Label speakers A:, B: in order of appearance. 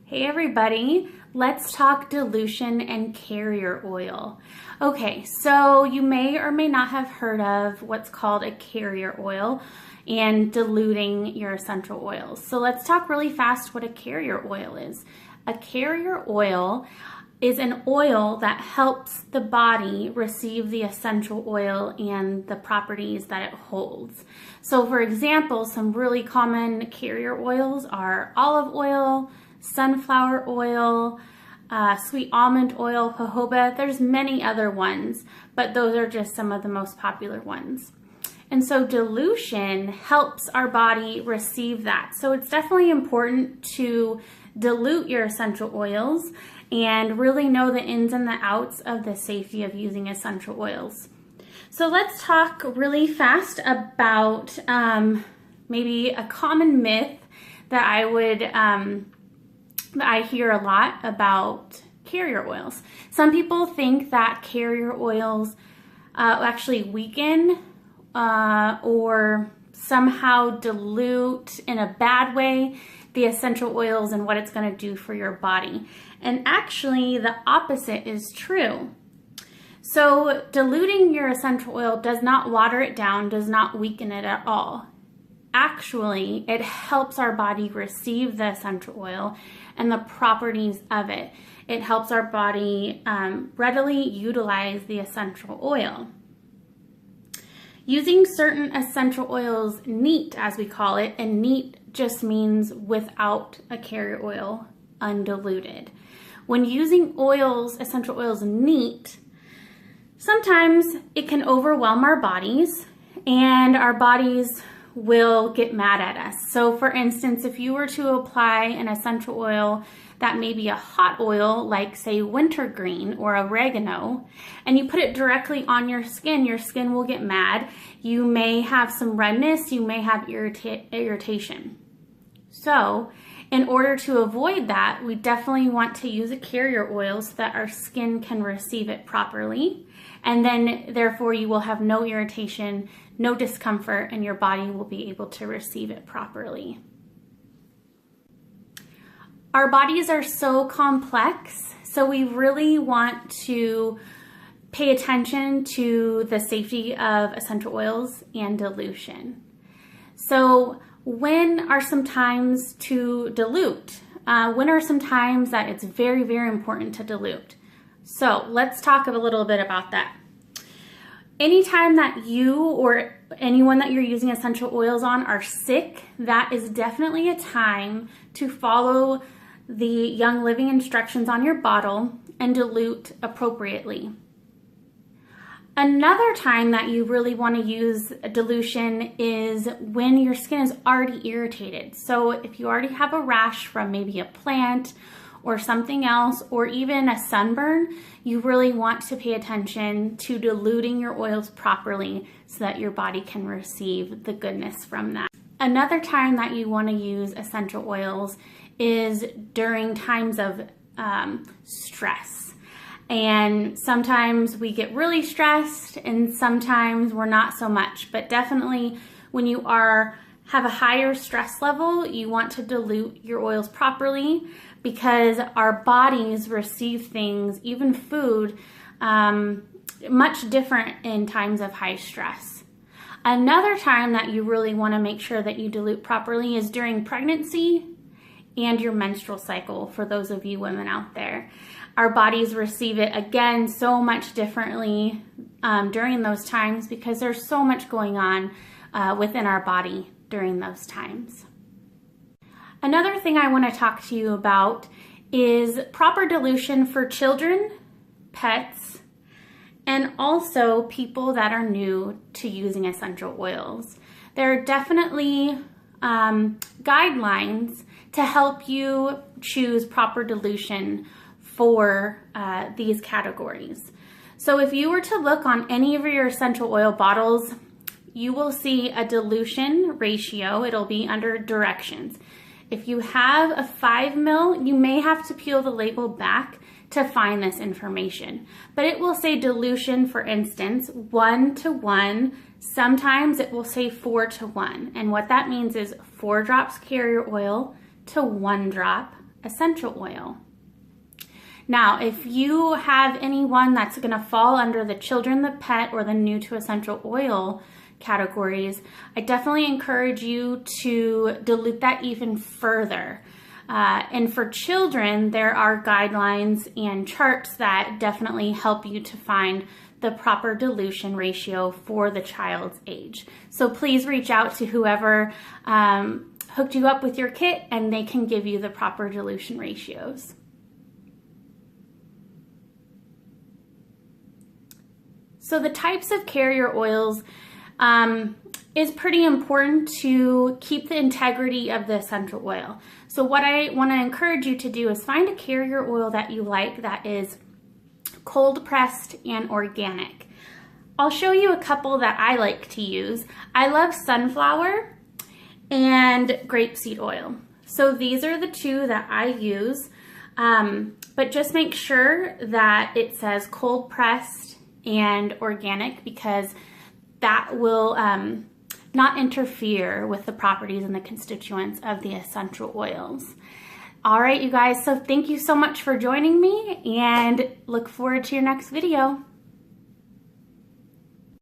A: Hey everybody, let's talk dilution and carrier oil. Okay, so you may or may not have heard of what's called a carrier oil and diluting your essential oils. So let's talk really fast what a carrier oil is. A carrier oil is an oil that helps the body receive the essential oil and the properties that it holds. So for example, some really common carrier oils are olive oil, sunflower oil, sweet almond oil, jojoba. There's many other ones, but those are just some of the most popular ones. And so dilution helps our body receive that. So it's definitely important to dilute your essential oils and really know the ins and the outs of the safety of using essential oils. So let's talk really fast about maybe a common myth that I hear a lot about carrier oils. Some people think that carrier oils actually weaken or somehow dilute in a bad way the essential oils and what it's going to do for your body. And actually the opposite is true. So diluting your essential oil does not water it down, does not weaken it at all. Actually, it helps our body receive the essential oil and the properties of it. It helps our body readily utilize the essential oil. Using certain essential oils neat, as we call it, and neat just means without a carrier oil, undiluted. When using oils, essential oils neat, sometimes it can overwhelm our bodies and our bodies will get mad at us. So for instance, if you were to apply an essential oil that may be a hot oil, like say wintergreen or oregano, and you put it directly on your skin will get mad. You may have some redness, you may have irritation. So in order to avoid that, we definitely want to use a carrier oil so that our skin can receive it properly. And then therefore you will have no irritation, no discomfort, and your body will be able to receive it properly. Our bodies are so complex, so we really want to pay attention to the safety of essential oils and dilution. So when are some times to dilute? When are some times that it's very, very important to dilute? So let's talk a little bit about that. Anytime that you or anyone that you're using essential oils on are sick, that is definitely a time to follow the Young Living instructions on your bottle and dilute appropriately. Another time that you really want to use dilution is when your skin is already irritated. So if you already have a rash from maybe a plant or something else, or even a sunburn, you really want to pay attention to diluting your oils properly so that your body can receive the goodness from that. Another time that you want to use essential oils is during times of stress. And sometimes we get really stressed and sometimes we're not so much, but definitely when you have a higher stress level, you want to dilute your oils properly because our bodies receive things, even food, much different in times of high stress. Another time that you really want to make sure that you dilute properly is during pregnancy and your menstrual cycle, for those of you women out there. Our bodies receive it again so much differently during those times because there's so much going on within our body during those times. Another thing I want to talk to you about is proper dilution for children, pets, and also people that are new to using essential oils. There are definitely guidelines to help you choose proper dilution for these categories. So if you were to look on any of your essential oil bottles, you will see a dilution ratio. It'll be under directions. If you have a 5 ml, you may have to peel the label back to find this information. But it will say dilution, for instance, 1:1. Sometimes it will say 4:1. And what that means is 4 drops carrier oil to 1 drop essential oil. Now, if you have anyone that's going to fall under the children, the pet, or the new to essential oil categories, I definitely encourage you to dilute that even further. And for children, there are guidelines and charts that definitely help you to find the proper dilution ratio for the child's age. So please reach out to whoever hooked you up with your kit, and they can give you the proper dilution ratios. So the types of carrier oils is pretty important to keep the integrity of the essential oil. So what I want to encourage you to do is find a carrier oil that you like that is cold pressed and organic. I'll show you a couple that I like to use. I love sunflower and grapeseed oil. So these are the two that I use, but just make sure that it says cold pressed and organic, because that will not interfere with the properties and the constituents of the essential oils. All right, you guys, so thank you so much for joining me, and look forward to your next video.